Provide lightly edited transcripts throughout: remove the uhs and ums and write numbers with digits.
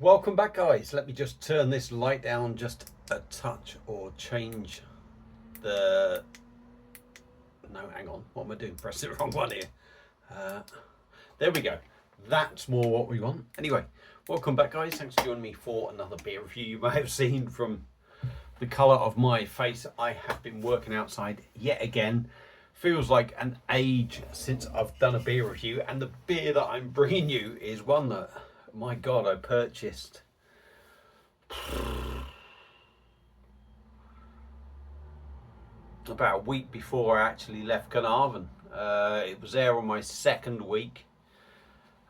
Welcome back, guys. Let me just turn this light down just a touch or change the... No, hang on. What am I doing? Press the wrong one here. There we go. That's more what we want. Anyway, welcome back, guys. Thanks for joining me for another beer review. You may have seen from the colour of my face, I have been working outside yet again. Feels like an age since I've done a beer review, and the beer that I'm bringing you is one that, my God, I purchased about a week before I actually left Carnarvon. It was there on my second week.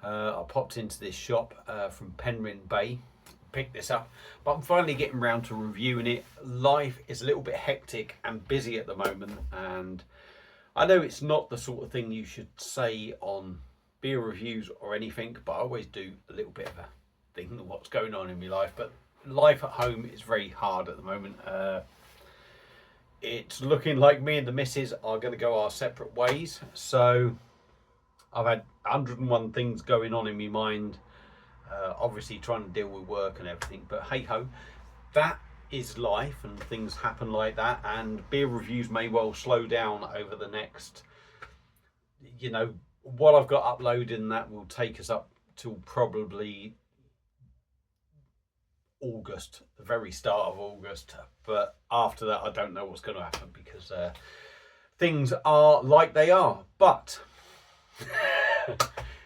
I popped into this shop from Penryn Bay, picked this up, but I'm finally getting around to reviewing it. Life is a little bit hectic and busy at the moment, and I know it's not the sort of thing you should say on beer reviews or anything, but I always do a little bit of a thing of what's going on in my life. But life at home is very hard at the moment. It's looking like me and the missus are going to go our separate ways. So I've had 101 things going on in my mind, obviously trying to deal with work and everything, but hey ho, that is life and things happen like that, and beer reviews may well slow down over the next, what I've got uploaded, and that will take us up till probably August, the very start of August. But after that, I don't know what's going to happen because things are like they are. But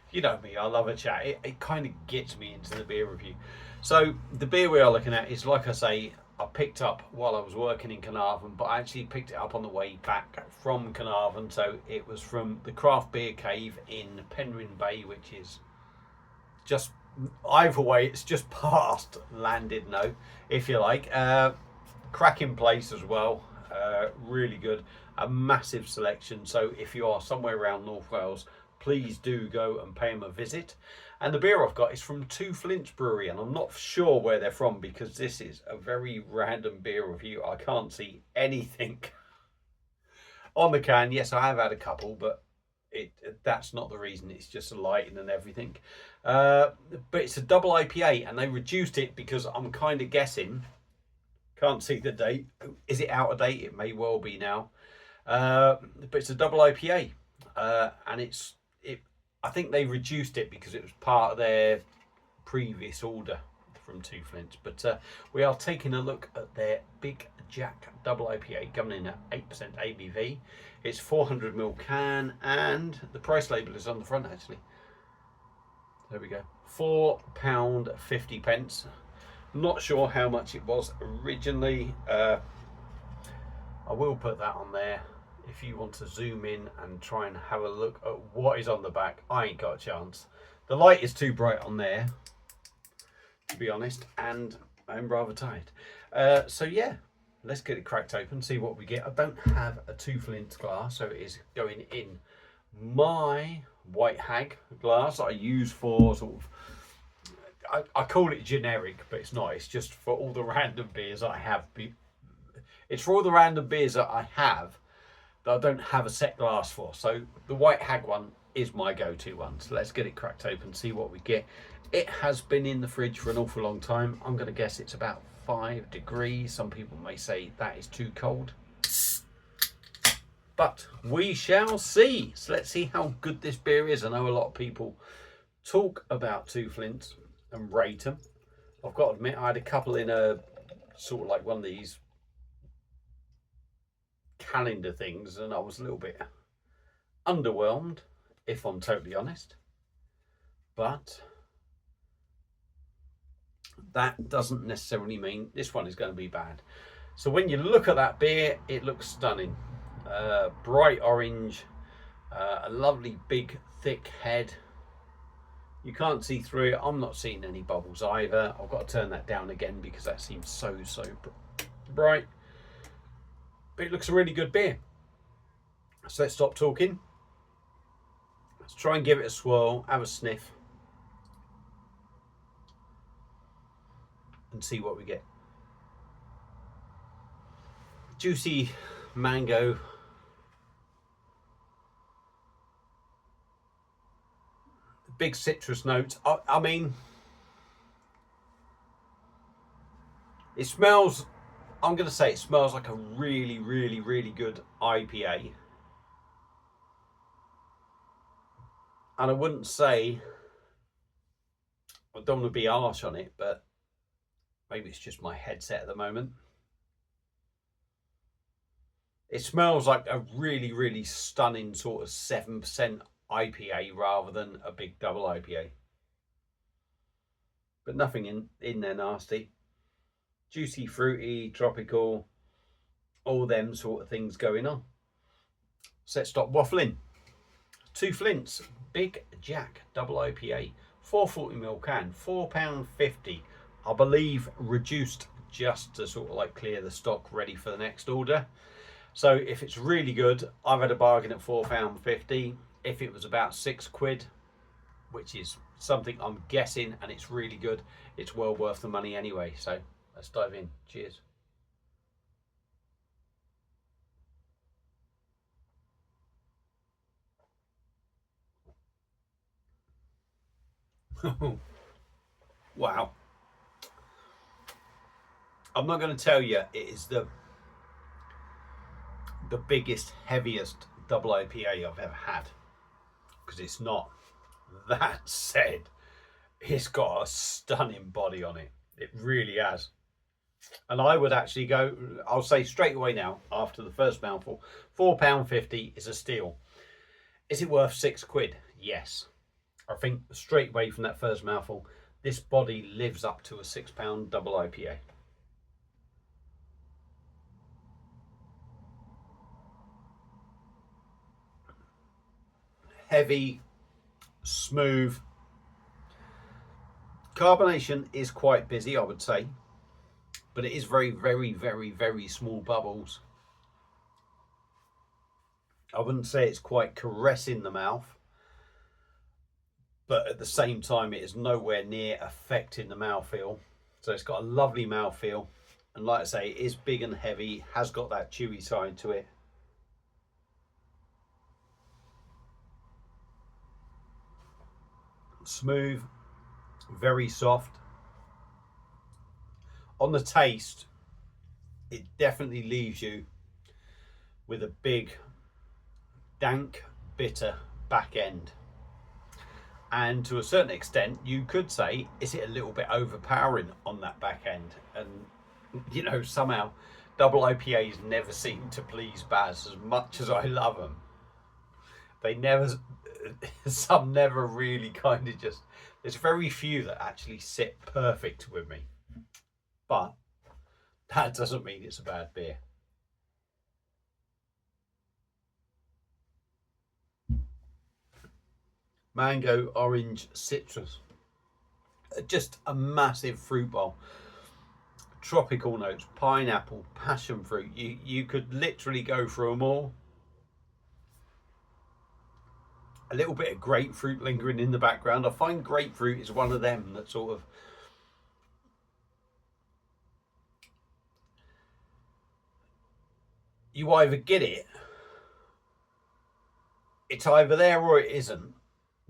you know me, I love a chat. It kind of gets me into the beer review. So the beer we are looking at is, like I say, I picked up while I was working in Carnarvon, but I actually picked it up on the way back from Carnarvon. So it was from the Craft Beer Cave in Penryn Bay, which is just either way, it's just past Llandudno, if you like. Cracking place as well, really good, a massive selection. So if you are somewhere around North Wales, please do go and pay them a visit. And the beer I've got is from Two Flints Brewery, and I'm not sure where they're from because this is a very random beer review. I can't see anything on the can. Yes, I have had a couple, but that's not the reason. It's just the lighting and everything. But it's a double IPA, and they reduced it because I'm kind of guessing, can't see the date. Is it out of date? It may well be now. But it's a double IPA, and I think they reduced it because it was part of their previous order from Two Flints. But we are taking a look at their Big Jack double IPA, coming in at 8% ABV. It's 400ml can, and the price label is on the front actually. There we go, £4.50. Not sure how much it was originally. I will put that on there if you want to zoom in and try and have a look at what is on the back. I ain't got a chance. The light is too bright on there, to be honest, and I'm rather tired. So yeah, let's get it cracked open, see what we get. I don't have a Two Flints glass, so it is going in my White Hag glass that I use for sort of, I call it generic, but it's not. It's just for all the random beers I have. It's for all the random beers that I have that I don't have a set glass for. So the White Hag one is my go-to one. So let's get it cracked open, see what we get. It has been in the fridge for an awful long time. I'm going to guess it's about 5 degrees. Some people may say that is too cold, but we shall see. So let's see how good this beer is. I know a lot of people talk about Two Flints and rate them. I've got to admit, I had a couple in a sort of like one of these calendar things, and I was a little bit underwhelmed, if I'm totally honest. But that doesn't necessarily mean this one is going to be bad. So when you look at that beer, it looks stunning. Bright orange, a lovely big thick head. You can't see through it. I'm not seeing any bubbles either. I've got to turn that down again because that seems so bright. But it looks a really good beer. So let's stop talking. Let's try and give it a swirl, have a sniff, and see what we get. Juicy mango, big citrus notes. I mean, It smells, I'm going to say it smells like a really, really, really good IPA. And I wouldn't say, I don't want to be harsh on it, but maybe it's just my headset at the moment. It smells like a really, really stunning sort of 7% IPA rather than a big double IPA. But nothing in there nasty. Juicy, fruity, tropical, all them sort of things going on. So let's stop waffling. 2 Flints, Big Jack double IPA, 440ml can, £4.50. I believe reduced just to sort of like clear the stock ready for the next order. So if it's really good, I've had a bargain at £4.50. If it was about £6, which is something I'm guessing, and it's really good, it's well worth the money anyway. So let's dive in. Cheers. Wow. I'm not going to tell you it is the biggest, heaviest double IPA I've ever had, because it's not. That said, it's got a stunning body on it. It really has. And I would actually go, I'll say straight away now, after the first mouthful, £4.50 is a steal. Is it worth £6? Yes. I think straight away from that first mouthful, this body lives up to a £6 double IPA. Heavy, smooth. Carbonation is quite busy, I would say, but it is very, very, very, very small bubbles. I wouldn't say it's quite caressing the mouth, but at the same time, it is nowhere near affecting the mouthfeel. So it's got a lovely mouthfeel. And like I say, it is big and heavy, has got that chewy side to it. Smooth, very soft. On the taste, it definitely leaves you with a big, dank, bitter back end. And to a certain extent, you could say, is it a little bit overpowering on that back end? And, you know, somehow double IPAs never seem to please Baz as much as I love them. They never, some never really kind of just, there's very few that actually sit perfect with me. But that doesn't mean it's a bad beer. Mango, orange, citrus. Just a massive fruit bowl. Tropical notes, pineapple, passion fruit. You could literally go through them all. A little bit of grapefruit lingering in the background. I find grapefruit is one of them that sort of, you either get it, it's either there or it isn't,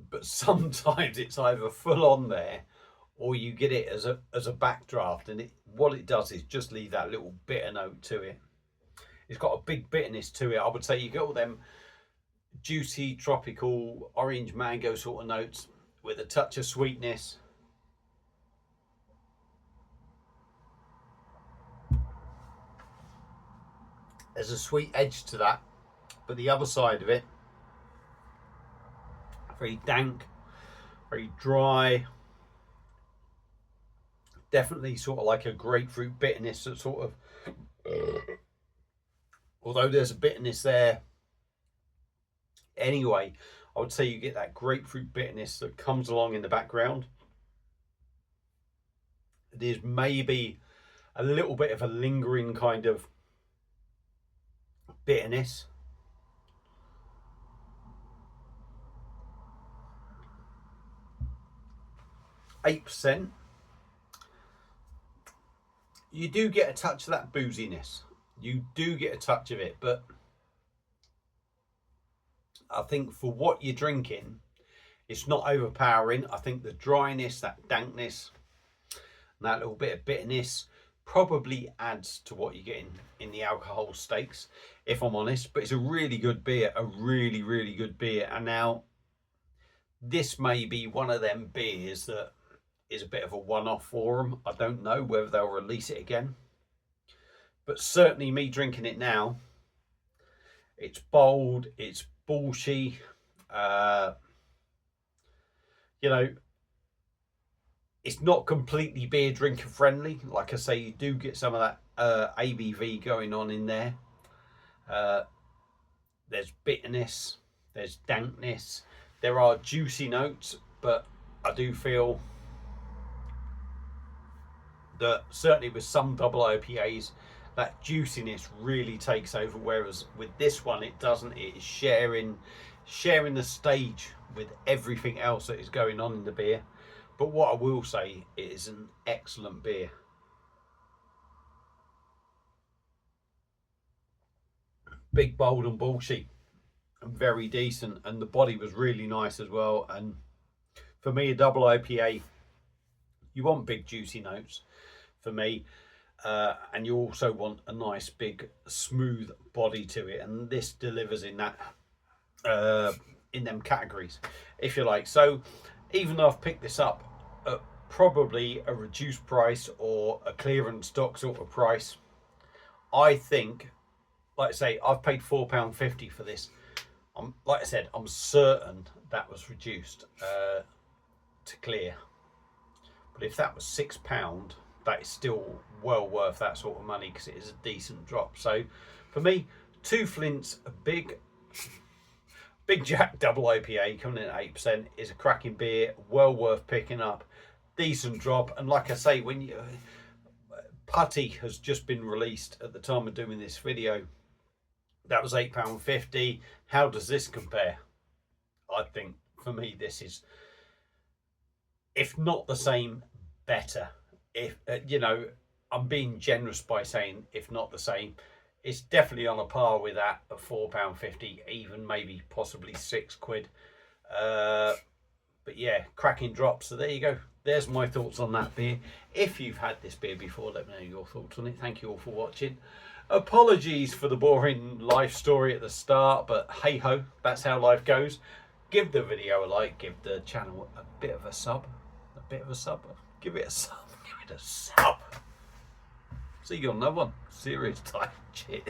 but sometimes it's either full on there or you get it as a backdraft, and what it does is just leave that little bitter note to it. It's got a big bitterness to it. I would say you get all them juicy, tropical, orange, mango sort of notes with a touch of sweetness. There's a sweet edge to that, but the other side of it, very dank, very dry. Definitely sort of like a grapefruit bitterness that sort of, although there's a bitterness there anyway, I would say you get that grapefruit bitterness that comes along in the background. There's maybe a little bit of a lingering kind of bitterness. %. You do get a touch of that booziness. You do get a touch of it, but I think for what you're drinking, it's not overpowering. I think the dryness, that dankness, and that little bit of bitterness probably adds to what you get in the alcohol stakes, if I'm honest. But it's a really good beer, a really, really good beer. And now this may be one of them beers that is a bit of a one-off for them. I don't know whether they'll release it again. But certainly me drinking it now, it's bold, it's bullshy. You know, it's not completely beer drinker friendly. Like I say, you do get some of that ABV going on in there. There's bitterness, there's dankness, there are juicy notes, but I do feel that certainly with some double IPAs, that juiciness really takes over, whereas with this one it doesn't. It is sharing the stage with everything else that is going on in the beer. But what I will say, it is an excellent beer. Big, bold and bullshy, and very decent, and the body was really nice as well. And for me, a double IPA, you want big juicy notes for me, and you also want a nice big smooth body to it, and this delivers in that in them categories, if you like. So even though I've picked this up at probably a reduced price or a clearance stock sort of price, I think, like I say, I've paid £4.50 for this. Like I said, I'm certain that was reduced to clear. But if that was £6, that is still well worth that sort of money, because it is a decent drop. So for me, 2 Flints, a Big Jack double IPA coming in at 8% is a cracking beer, well worth picking up. Decent drop, and like I say, when you Putty has just been released at the time of doing this video. That was £8.50. How does this compare? I think for me this is, if not the same, better. If you know, I'm being generous by saying if not the same. It's definitely on a par with that at £4.50, even maybe possibly £6. But yeah, cracking drop. So there you go. There's my thoughts on that beer. If you've had this beer before, let me know your thoughts on it. Thank you all for watching. Apologies for the boring life story at the start, but hey ho, that's how life goes. Give the video a like, give the channel a bit of a sub. Give it a sub. Give it a sub. See you on another one. Serious time. Cheers.